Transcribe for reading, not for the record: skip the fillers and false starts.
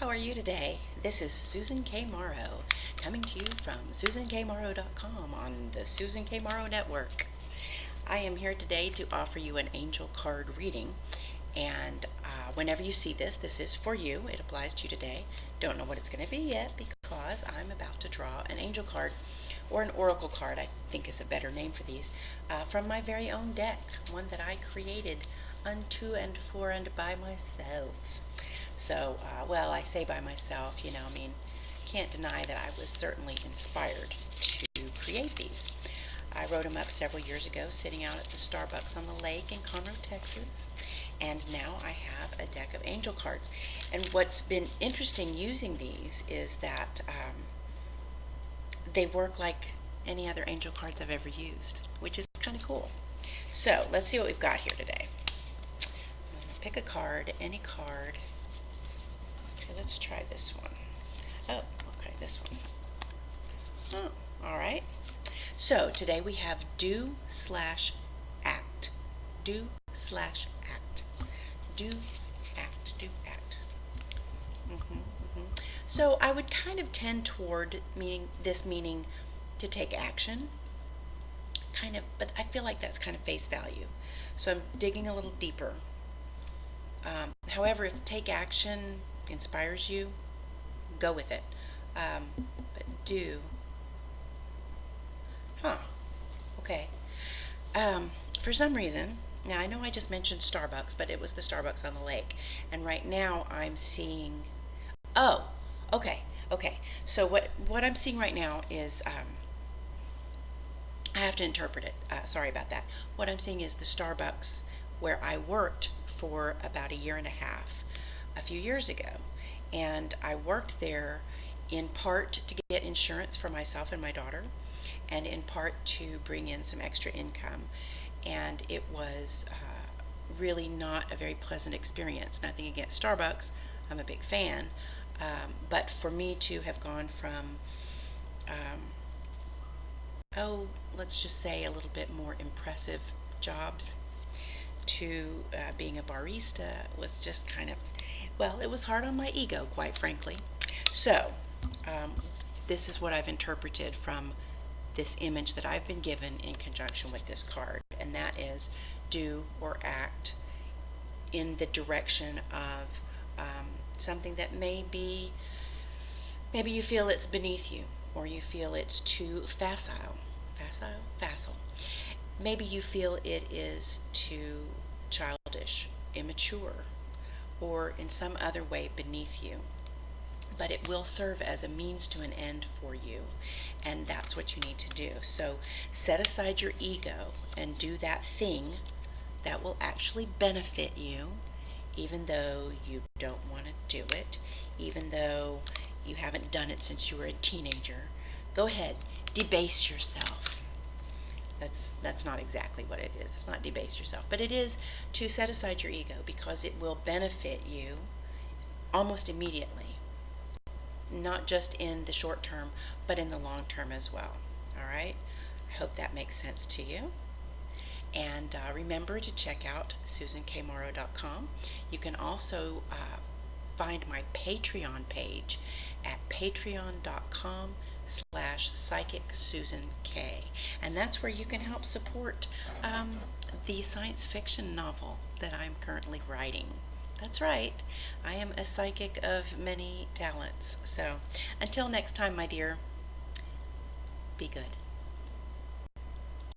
How are you today? This is Susan K. Morrow, coming to you from SusanKMorrow.com on the Susan K. Morrow Network. I am here today to offer you an angel card reading, and whenever you see this, this is for you. It applies to you today. Don't know what it's going to be yet because I'm about to draw an angel card, or an oracle card, I think is a better name for these, from my very own deck, one that I created unto and for and by myself. So, well, I say by myself, can't deny that I was certainly inspired to create these. I wrote them up several years ago sitting out at the Starbucks on the lake in Conroe, Texas, and now I have a deck of angel cards. And what's been interesting using these is that they work like any other angel cards I've ever used, which is kind of cool. So, let's see what we've got here today. I'm going to pick a card, any card. Okay, let's try this one. Oh, okay, this one. Oh, all right. So today we have do/act. Do/act. Do, act, do, act. So I would kind of tend toward meaning to take action. Kind of, but I feel like that's kind of face value. So I'm digging a little deeper. However, if take action inspires you, go with it. But do. Okay. For some reason, now I know I just mentioned Starbucks, but it was the Starbucks on the lake. And right now I'm seeing, oh, okay. So what I'm seeing right now is, I have to interpret it. Sorry about that. What I'm seeing is the Starbucks where I worked for about a year and a half a few years ago. And I worked there in part to get insurance for myself and my daughter, and in part to bring in some extra income. And it was really not a very pleasant experience. Nothing against Starbucks. I'm a big fan. But for me to have gone from, let's just say a little bit more impressive jobs to being a barista was just kind of, well, it was hard on my ego, quite frankly. So, this is what I've interpreted from this image that I've been given in conjunction with this card, and that is do or act in the direction of something that maybe you feel it's beneath you, or you feel it's too facile. Maybe you feel it is too childish, immature, or in some other way beneath you. But it will serve as a means to an end for you, and that's what you need to do. So set aside your ego and do that thing that will actually benefit you, even though you don't want to do it, even though you haven't done it since you were a teenager. Go ahead, debase yourself. That's not exactly what it is. It's not debase yourself, but it is to set aside your ego, because it will benefit you almost immediately. Not just in the short term, but in the long term as well. All right? I hope that makes sense to you. And remember to check out SusanKMorrow.com. You can also find my Patreon page at patreon.com/PsychicSusanK. And that's where you can help support the science fiction novel that I'm currently writing. That's right. I am a psychic of many talents. So until next time, my dear, be good.